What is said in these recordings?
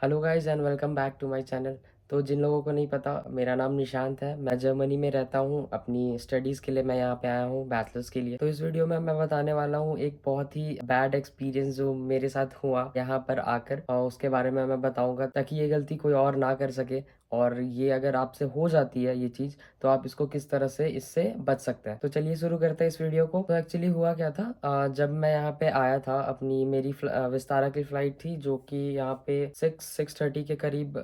Hello guys and welcome back to my channel. तो जिन लोगों को नहीं पता, मेरा नाम निशांत है। मैं जर्मनी में रहता हूँ। अपनी स्टडीज़ के लिए मैं यहाँ पे आया हूँ, बैचलर्स के लिए। तो इस वीडियो में मैं बताने वाला हूँ एक बहुत ही बैड एक्सपीरियंस जो मेरे साथ हुआ यहाँ पर आकर, और उसके बारे में मैं बताऊंगा ताकि ये गलती कोई और ना कर सके। और ये अगर आपसे हो जाती है ये चीज़, तो आप इसको किस तरह से इससे बच सकते हैं। तो चलिए शुरू करते हैं इस वीडियो को। तो एक्चुअली हुआ क्या था, जब मैं यहाँ पे आया था, अपनी मेरी विस्तारा की फ्लाइट थी जो कि यहाँ पे 6:30 के करीब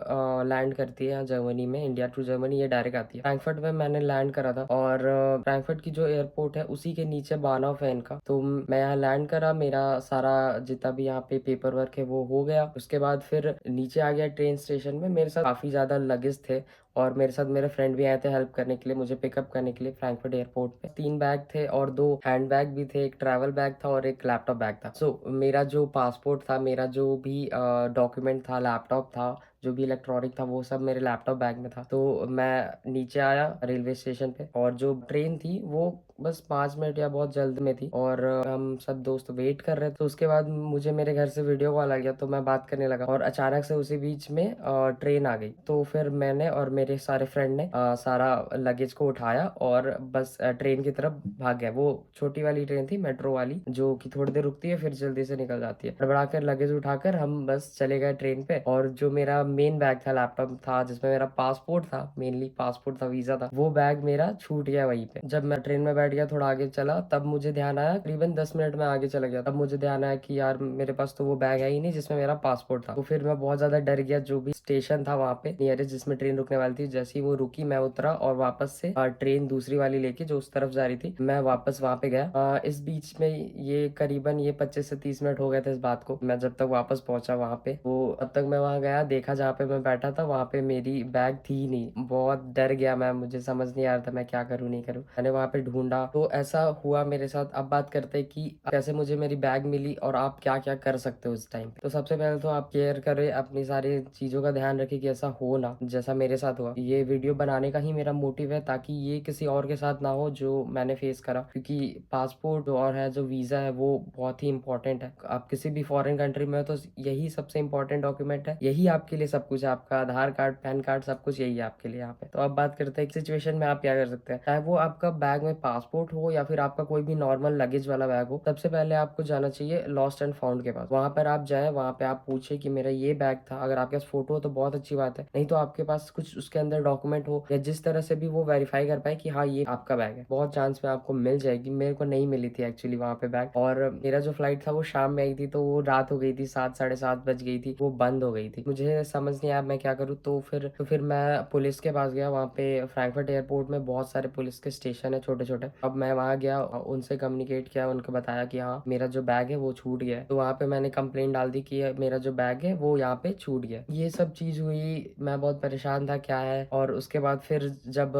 लैंड करती है यहाँ जर्मनी में। इंडिया टू जर्मनी ये डायरेक्ट आती है। फ्रैंकफर्ट में मैंने लैंड करा था, और फ्रैंकफर्ट की जो एयरपोर्ट है उसी के नीचे बानहॉफ है इनका। तो मैं यहाँ लैंड करा, मेरा सारा जितना भी यहाँ पे पेपर वर्क है वो हो गया। उसके बाद फिर नीचे आ गया ट्रेन स्टेशन में। मेरे साथ काफ़ी ज़्यादा लगेज थे, और मेरे साथ मेरे फ्रेंड भी आए थे हेल्प करने के लिए, मुझे पिकअप करने के लिए फ्रैंकफर्ट एयरपोर्ट पे। 3 बैग थे और 2 हैंड बैग भी थे, एक ट्रैवल बैग था और एक लैपटॉप बैग था। मेरा जो पासपोर्ट था, मेरा जो भी डॉक्यूमेंट था, लैपटॉप था, जो भी इलेक्ट्रॉनिक था, वो सब मेरे लैपटॉप बैग में था। तो मैं नीचे आया रेलवे स्टेशन पे, और जो ट्रेन थी वो बस 5 मिनट या बहुत जल्द में थी, और हम सब दोस्त वेट कर रहे थे। तो उसके बाद मुझे मेरे घर से वीडियो कॉल आ गया, तो मैं बात करने लगा, और अचानक से उसी बीच में ट्रेन आ गई। तो फिर मैंने और मेरे सारे फ्रेंड ने सारा लगेज को उठाया और बस ट्रेन की तरफ भाग गया। वो छोटी वाली ट्रेन थी, मेट्रो वाली, जो कि थोड़ी देर रुकती है फिर जल्दी से निकल जाती है। हड़बड़ाकर लगेज उठाकर हम बस चले गए ट्रेन पे। और जो मेरा मेन बैग था, लैपटॉप था, जिसमें मेरा पासपोर्ट था, मेनली पासपोर्ट था, वीजा था, वो बैग मेरा छूट गया वहीं पे। जब मैं ट्रेन में बैठ गया, थोड़ा आगे चला, तब मुझे ध्यान आया, करीबन 10 मिनट में आगे चला गया, तब मुझे ध्यान आया कि यार मेरे पास तो वो बैग है ही नहीं जिसमें मेरा पासपोर्ट था। तो फिर मैं बहुत ज्यादा डर गया। जो भी स्टेशन था वहाँ पे नियरेस्ट जिसमें ट्रेन रुकने वाली थी, जैसे ही वो रुकी मैं उतरा, और वापस से ट्रेन दूसरी वाली लेके जो उस तरफ जा रही थी, मैं वापस वहाँ पे गया। इस बीच में ये करीबन ये 25 से 30 मिनट हो गए थे इस बात को। मैं जब तक वापस पहुंचा वहाँ पे, वो तब तक मैं वहाँ गया, देखा जहाँ पे मैं बैठा था वहाँ पे मेरी बैग थी ही नहीं। बहुत डर गया मैं, मुझे समझ नहीं आ रहा था मैं क्या करूँ नहीं करूँ। मैंने वहाँ पे ढूंढा, तो ऐसा हुआ मेरे साथ। अब बात करते हैं कि कैसे मुझे मेरी बैग मिली और आप क्या क्या कर सकते हो उस टाइम पे। तो सबसे पहले तो आप केयर करें, अपनी सारी चीजों का ध्यान रखें कि ऐसा हो ना जैसा मेरे साथ हुआ। ये वीडियो बनाने का ही मेरा मोटिव है ताकि ये किसी और के साथ ना हो जो मैंने फेस करा, क्योंकि पासपोर्ट और है जो वीजा है वो बहुत ही इंपॉर्टेंट है। आप किसी भी फॉरेन कंट्री में हो तो यही सबसे इंपॉर्टेंट डॉक्यूमेंट है, यही आपके लिए सब कुछ है। आपका आधार कार्ड, पैन कार्ड, सब कुछ यही है आपके लिए यहाँ पे। तो अब बात करते हैं सिचुएशन में आप क्या कर सकते हैं। चाहे वो आपका बैग में पासपोर्ट हो या फिर आपका कोई भी नॉर्मल लगेज वाला बैग हो, सबसे पहले आपको जाना चाहिए लॉस्ट एंड फाउंड के पास। वहां पर आप जाए, वहां पे आप पूछे कि मेरा ये बैग था। अगर आपके पास फोटो हो तो बहुत अच्छी बात है, नहीं तो आपके पास कुछ उसके अंदर डॉक्यूमेंट हो, या जिस तरह से भी वो वेरीफाई कर पाए कि हाँ ये आपका बैग है, बहुत चांस में आपको मिल जाएगी। मेरे को नहीं मिली थी एक्चुअली वहां पे बैग, और मेरा जो फ्लाइट था वो शाम में आई थी, तो वो रात हो गई थी, 7 साढ़े 7 बज गई थी, वो बंद हो गई थी। मुझे समझ नहीं आया मैं क्या करूँ। तो फिर मैं पुलिस के पास गया। वहाँ पे फ्रैंकफर्ट एयरपोर्ट में बहुत सारे पुलिस के स्टेशन है, छोटे छोटे। अब मैं वहाँ गया, उनसे कम्युनिकेट किया, उनको बताया कि हाँ मेरा जो बैग है वो छूट गया है। तो वहाँ पे मैंने कंप्लेंट डाल दी कि मेरा जो बैग है वो यहाँ पे छूट गया। ये सब चीज हुई, मैं बहुत परेशान था क्या है। और उसके बाद फिर जब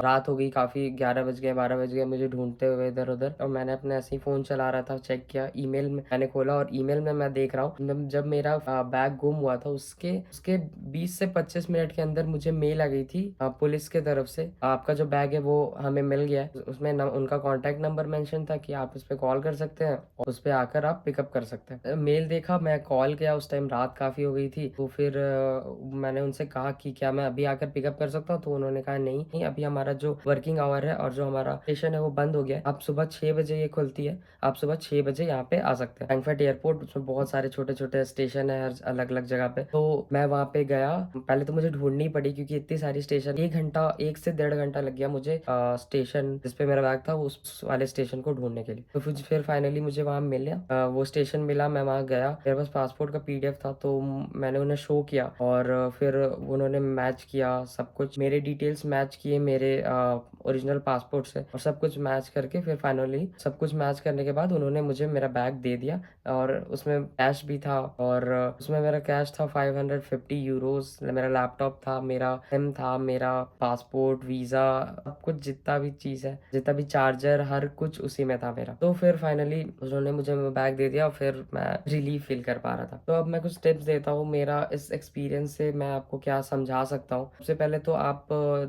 रात हो गई काफी, 11 बज गए, 12 बज गए मुझे ढूंढते हुए इधर उधर, और मैंने अपने ऐसे ही फोन चला रहा था, चेक किया, ईमेल में मैंने खोला, और ईमेल में मैं देख रहा हूँ जब मेरा बैग गुम हुआ था उसके उसके 20 से 25 मिनट के अंदर मुझे मेल आ गई थी पुलिस के तरफ से, आपका जो बैग है वो हमें मिल गया है। उसमें उनका कांटेक्ट नंबर मेंशन था कि आप उस पर कॉल कर सकते हैं और उस पर आकर आप पिकअप कर सकते हैं। मेल देखा, मैं कॉल किया, उस टाइम रात काफी हो गई थी। तो फिर मैंने उनसे कहा कि क्या मैं अभी आकर पिकअप कर सकता हूँ। तो उन्होंने कहा नहीं नहीं, अभी हमारा जो वर्किंग आवर है और जो हमारा स्टेशन है वो बंद हो गया है। आप सुबह 6 बजे ये खुलती है, आप सुबह 6 बजे यहाँ पे आ सकते हैं। फ्रैंकफर्ट एयरपोर्ट, उसमें बहुत सारे छोटे छोटे स्टेशन है हर अलग अलग जगह पे। तो मैं वहाँ पे गया, पहले तो मुझे ढूंढनी पड़ी क्योंकि इतनी सारी स्टेशन, 1 घंटा, 1 से 1.5 घंटा लग गया मुझे स्टेशन जिसपे मेरा बैग था उस वाले स्टेशन को ढूंढने के लिए। तो फिर फाइनली मुझे वहाँ मिला, वो स्टेशन मिला, मैं वहाँ गया, मेरे पास पासपोर्ट का पीडीएफ था, तो मैंने उन्हें शो किया, और फिर उन्होंने मैच किया सब कुछ, मेरे डिटेल्स मैच किए मेरे ओरिजिनल पासपोर्ट से, और सब कुछ मैच करके फिर फाइनली सब कुछ मैच करने के बाद उन्होंने मुझे मेरा बैग दे दिया। और उसमें कैश भी था, और उसमें मेरा कैश था 550 यूरोज, मेरा लैपटॉप था, मेरा सिम था, मेरा पासपोर्ट, वीजा, सब कुछ जितना भी चीज़ है, जितना भी चार्जर हर कुछ उसी में था मेरा। तो फिर फाइनली उन्होंने मुझे वो बैग दे दिया और फिर मैं रिलीफ फील कर पा रहा था। तो अब मैं कुछ टिप्स देता हूँ मेरा इस एक्सपीरियंस से मैं आपको क्या समझा सकता हूँ। सबसे पहले तो आप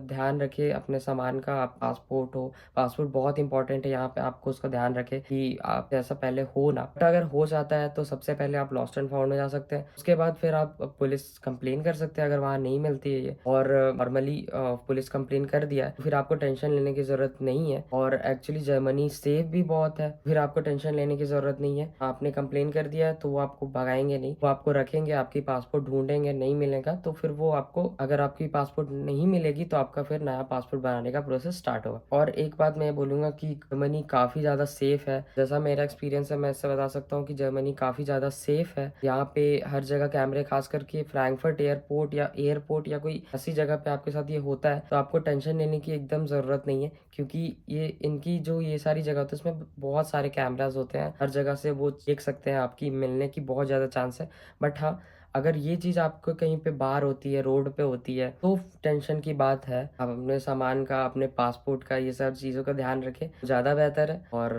ध्यान रखिए अपने सामान का। आप पासपोर्ट हो, पासपोर्ट बहुत इंपॉर्टेंट है यहाँ पे, आपको उसका ध्यान रखें कि आप ऐसा पहले हो ना। बट अगर हो जाता है तो सबसे पहले आप लॉस्ट एंड फाउंड में जा सकते हैं। उसके बाद फिर आप पुलिस कंप्लेन कर सकते हैं अगर वहाँ नहीं मिलती है ये। और नॉर्मली पुलिस कंप्लेन कर दिया है तो फिर आपको टेंशन लेने की ज़रूरत नहीं है। और एक्चुअली जर्मनी सेफ भी बहुत है, फिर आपको टेंशन लेने की ज़रूरत नहीं है। आपने कंप्लेन कर दिया है तो वो आपको भगाएंगे नहीं, वो आपको रखेंगे, आपकी पासपोर्ट ढूंढेंगे, नहीं मिलेगा तो फिर वो आपको, अगर आपकी पासपोर्ट नहीं मिलेगी तो आपका फिर नया पासपोर्ट बनाने का प्रोसेस स्टार्ट होगा। और एक बात मैं बोलूँगा कि जर्मनी काफ़ी ज़्यादा सेफ है। जैसा मेरा एक्सपीरियंस है मैं इससे बता सकता हूँ कि जर्मनी काफ़ी ज़्यादा सेफ है। यहाँ पे हर जगह कैमरे, खास करके फ्रैंकफर्ट एयरपोर्ट या कोई ऐसी जगह पे आपके साथ ये होता है तो आपको टेंशन लेने की एकदम ज़रूरत नहीं है, क्योंकि ये इनकी जो ये सारी जगह होती है उसमें बहुत सारे कैमराज होते हैं, हर जगह से वो देख सकते हैं, आपकी मिलने की बहुत ज़्यादा चांस है। बट हाँ, अगर ये चीज़ आपको कहीं पे बाहर होती है, रोड पे होती है, तो टेंशन की बात है। आप अपने सामान का, अपने पासपोर्ट का, ये सब चीज़ों का ध्यान रखें, ज़्यादा बेहतर है। और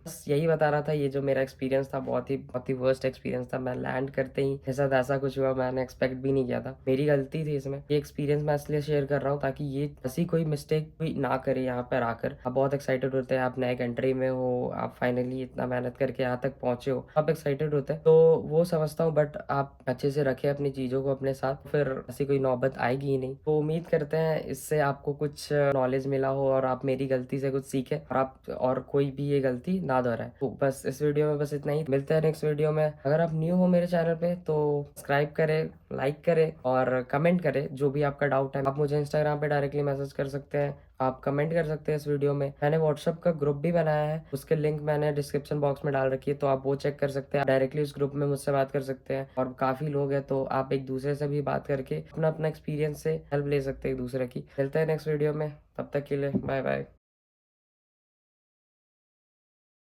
बस यही बता रहा था, ये जो मेरा एक्सपीरियंस था बहुत ही वर्स्ट एक्सपीरियंस था। मैं लैंड करते ही मेरे साथ ऐसा कुछ हुआ, मैंने एक्सपेक्ट भी नहीं किया था। मेरी गलती थी इसमें। ये एक्सपीरियंस मैं इसलिए शेयर कर रहा हूँ ताकि ये ऐसी कोई मिस्टेक कोई ना करे यहाँ पर आकर। आप बहुत एक्साइटेड होते हैं, आप नए कंट्री में हो, आप फाइनली इतना मेहनत करके यहाँ तक पहुंचे हो, आप एक्साइटेड होते हैं, तो वो समझता हूँ। बट आप अच्छे से रखें अपनी चीज़ों को अपने साथ, फिर ऐसी कोई नौबत आएगी ही नहीं। तो उम्मीद करते हैं इससे आपको कुछ नॉलेज मिला हो और आप मेरी गलती से कुछ सीखें और आप और कोई भी ये गलती ना दोहराए। तो बस इस वीडियो में बस इतना ही। मिलते हैं नेक्स्ट वीडियो में। अगर आप न्यू हो मेरे चैनल पे तो सब्सक्राइब करें, लाइक करें और कमेंट करें जो भी आपका डाउट है। आप मुझे इंस्टाग्राम पे डायरेक्टली मैसेज कर सकते हैं, आप कमेंट कर सकते हैं इस वीडियो में। मैंने व्हाट्सएप का ग्रुप भी बनाया है, उसके लिंक मैंने डिस्क्रिप्शन बॉक्स में डाल रखी है, तो आप वो चेक कर सकते हैं। डायरेक्टली उस ग्रुप में मुझसे बात कर सकते हैं और काफ़ी लोग हैं, तो आप एक दूसरे से भी बात करके अपना अपना एक्सपीरियंस से हेल्प ले सकते हैं एक दूसरे की। मिलते हैं नेक्स्ट वीडियो में, तब तक के लिए बाय बाय।